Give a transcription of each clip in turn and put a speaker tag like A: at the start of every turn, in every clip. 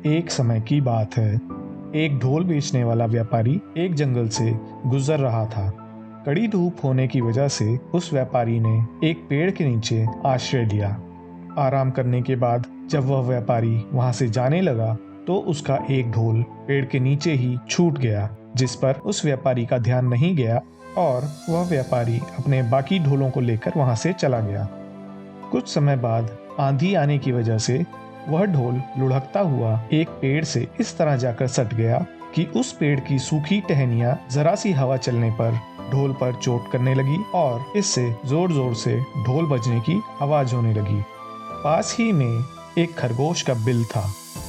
A: एक समय की बात है। एक ढोल बेचने वाला व्यापारी एक जंगल से गुजर रहा था। कड़ी धूप होने की वजह से उस व्यापारी ने एक पेड़ के नीचे आश्रय लिया। आराम करने के बाद जब वह व्यापारी वहां से जाने लगा तो उसका एक ढोल पेड़ के नीचे ही छूट गया, जिस पर उस व्यापारी का ध्यान नहीं गया और वह व्यापारी अपने बाकी ढोलों को लेकर वहां से चला गया। कुछ समय बाद आंधी आने की वजह से वह ढोल लुढ़कता हुआ एक पेड़ से इस तरह जाकर सट गया कि उस पेड़ की सूखी टहनियां जरा सी हवा चलने पर ढोल पर चोट करने लगी और इससे जोर जोर से ढोल बजने की आवाज होने लगी। पास ही में एक खरगोश का बिल था।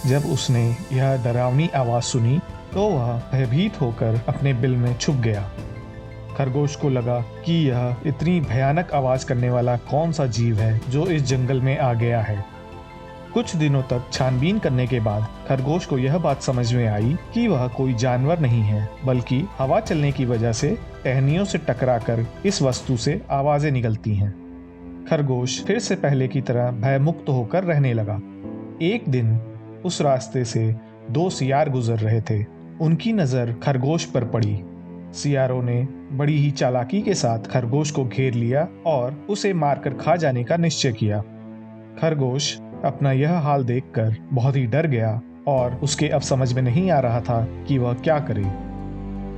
A: जब उसने यह डरावनी आवाज सुनी तो वह भयभीत होकर अपने बिल में छुप गया। खरगोश को लगा कि यह इतनी भयानक आवाज करने वाला कौन सा जीव है जो इस जंगल में आ गया है। कुछ दिनों तक छानबीन करने के बाद खरगोश को यह बात समझ में आई कि वह कोई जानवर नहीं है, बल्कि हवा चलने की वजह से टहनियों से टकराकर इस वस्तु से आवाजें निकलती हैं। खरगोश फिर से पहले की तरह भयमुक्त होकर रहने लगा। एक दिन उस रास्ते से दो सियार गुजर रहे थे। उनकी नजर खरगोश पर पड़ी। सियारों ने बड़ी ही चालाकी के साथ खरगोश को घेर लिया और उसे मारकर खा जाने का निश्चय किया। खरगोश अपना यह हाल देखकर बहुत ही डर गया और उसके अब समझ में नहीं आ रहा था कि वह क्या करे।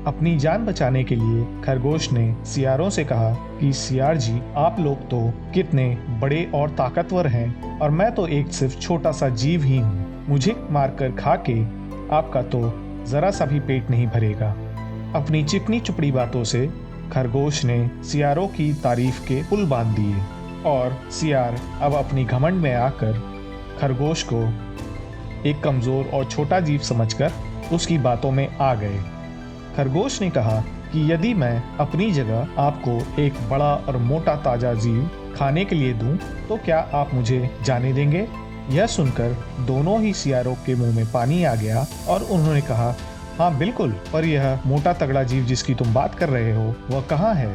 A: अपनी जान बचाने के लिए खरगोश ने सियारों से कहा कि सियार जी, आप लोग तो कितने बड़े और ताकतवर हैं और मैं तो एक सिर्फ छोटा सा जीव ही हूँ। मुझे मारकर खा के आपका तो जरा सा भी पेट नहीं भरेगा। अपनी चिकनी चुपड़ी बातों से खरगोश ने सियारों की तारीफ के पुल बांध दिए और सियार अब अपनी घमंड में आकर खरगोश को एक कमजोर और छोटा जीव समझकर उसकी बातों में आ गए। खरगोश ने कहा कि यदि मैं अपनी जगह आपको एक बड़ा और मोटा ताजा जीव खाने के लिए दूं, तो क्या आप मुझे जाने देंगे? यह सुनकर दोनों ही सियारों के मुंह में पानी आ गया और उन्होंने कहा, हाँ बिल्कुल, पर यह मोटा तगड़ा जीव जिसकी तुम बात कर रहे हो वह कहाँ है?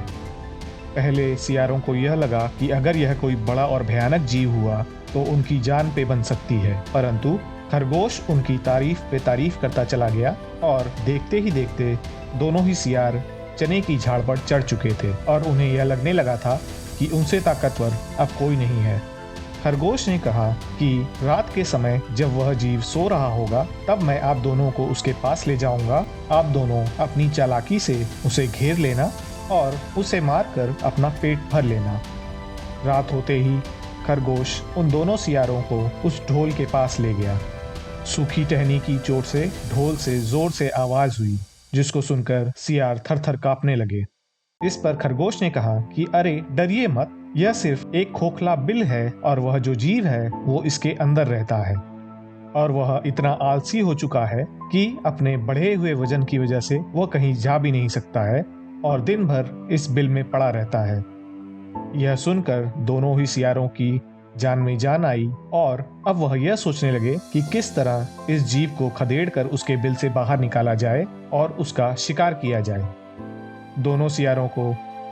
A: पहले सियारों को यह लगा कि अगर यह कोई बड़ा और भयानक जीव हुआ तो उनकी जान पे बन सकती है, परंतु खरगोश उनकी तारीफ पे तारीफ करता चला गया और देखते ही देखते दोनों ही सियार चने की झाड़ पर चढ़ चुके थे और उन्हें यह लगने लगा था कि उनसे ताकतवर अब कोई नहीं है। खरगोश ने कहा कि रात के समय जब वह जीव सो रहा होगा तब मैं आप दोनों को उसके पास ले जाऊंगा। आप दोनों अपनी चालाकी से उसे घेर लेना और उसे मारकर अपना पेट भर लेना। रात होते ही खरगोश उन दोनों सियारों को उस ढोल के पास ले गया। सूखी टहनी की चोट से ढोल से जोर से आवाज हुई, जिसको सुनकर सियार थर थर कांपने लगे। इस पर खरगोश ने कहा कि अरे डरिए मत, यह सिर्फ एक खोखला बिल है और वह जो जीव है वो इसके अंदर रहता है और वह इतना आलसी हो चुका है कि अपने बढ़े हुए वजन की वजह से वह कहीं जा भी नहीं सकता है और दिन भर इस बिल में पड़ा रहता है। यह सुनकर दोनों ही सियारों की जान में जान आई और अब वह यह सोचने लगे कि किस तरह इस जीव को खदेड़कर उसके बिल से बाहर निकाला जाए और उसका शिकार किया जाए। दोनों सियारों को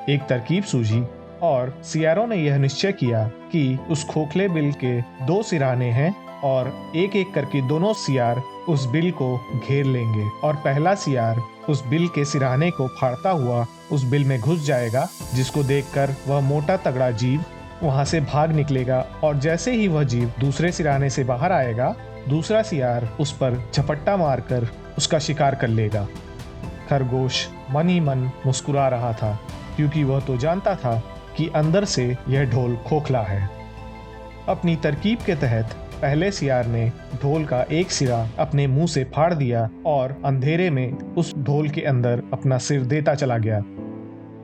A: एक तरकीब सूझी और सियारों ने यह निश्चय किया कि उस खोखले बिल के दो सिराने हैं और एक एक करके दोनों सियार उस बिल को घेर लेंगे और पहला सियार उस बिल के सिराने को फाड़ता हुआ उस बिल में घुस जाएगा, जिसको देखकर वह मोटा तगड़ा जीव वहां से भाग निकलेगा और जैसे ही वह जीव दूसरे सिराने से बाहर आएगा, दूसरा सियार उस पर झपट्टा मारकर उसका शिकार कर लेगा। खरगोश मन ही मन मुस्कुरा रहा था, क्योंकि वह तो जानता था कि अंदर से यह ढोल खोखला है। अपनी तरकीब के तहत पहले सियार ने ढोल का एक सिरा अपने मुंह से फाड़ दिया और अंधेरे में उस ढोल के अंदर अपना सिर देता चला गया।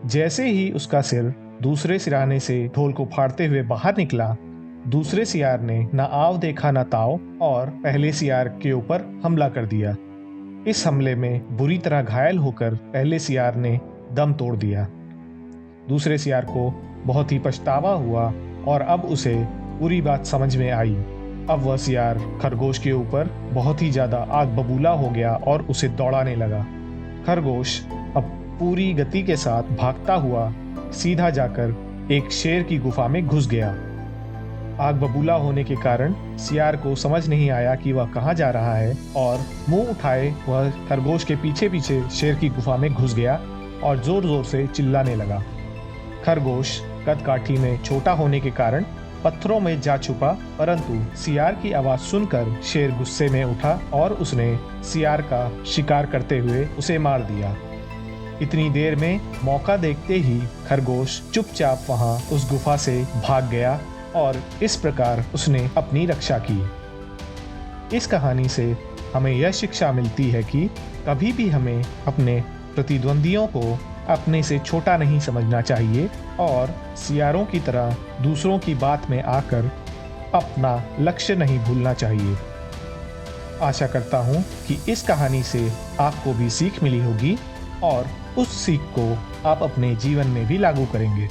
A: जैसे ही उसका सिर दूसरे सिराने से ढोल को फाड़ते हुए बाहर निकला, दूसरे सियार ने न आव देखा न ताव और पहले सियार के ऊपर हमला कर दिया। इस हमले में बुरी तरह घायल होकर पहले सियार ने दम तोड़ दिया। दूसरे सियार को बहुत ही पछतावा हुआ और अब उसे पूरी बात समझ में आई। अब वह सियार खरगोश के ऊपर बहुत ही ज्यादा आग बबूला हो गया और उसे दौड़ाने लगा। खरगोश अब पूरी गति के साथ भागता हुआ सीधा जाकर एक शेर की गुफा में घुस गया। आग बबूला होने के कारण सियार को समझ नहीं आया कि वह कहाँ जा रहा है और मुंह उठाए वह खरगोश के पीछे पीछे शेर की गुफा में घुस गया और जोर जोर से चिल्लाने लगा। खरगोश कद काठी में छोटा होने के कारण पत्थरों में जा छुपा, परंतु सियार की आवाज सुनकर शेर गुस्से में उठा और उसने सियार का शिकार करते हुए उसे मार दिया। इतनी देर में मौका देखते ही खरगोश चुपचाप वहां उस गुफा से भाग गया और इस प्रकार उसने अपनी रक्षा की। इस कहानी से हमें यह शिक्षा मिलती है कि कभी भी हमें अपने प्रतिद्वंदियों को अपने से छोटा नहीं समझना चाहिए और सियारों की तरह दूसरों की बात में आकर अपना लक्ष्य नहीं भूलना चाहिए। आशा करता हूँ कि इस कहानी से आपको भी सीख मिली होगी और उस सीख को आप अपने जीवन में भी लागू करेंगे।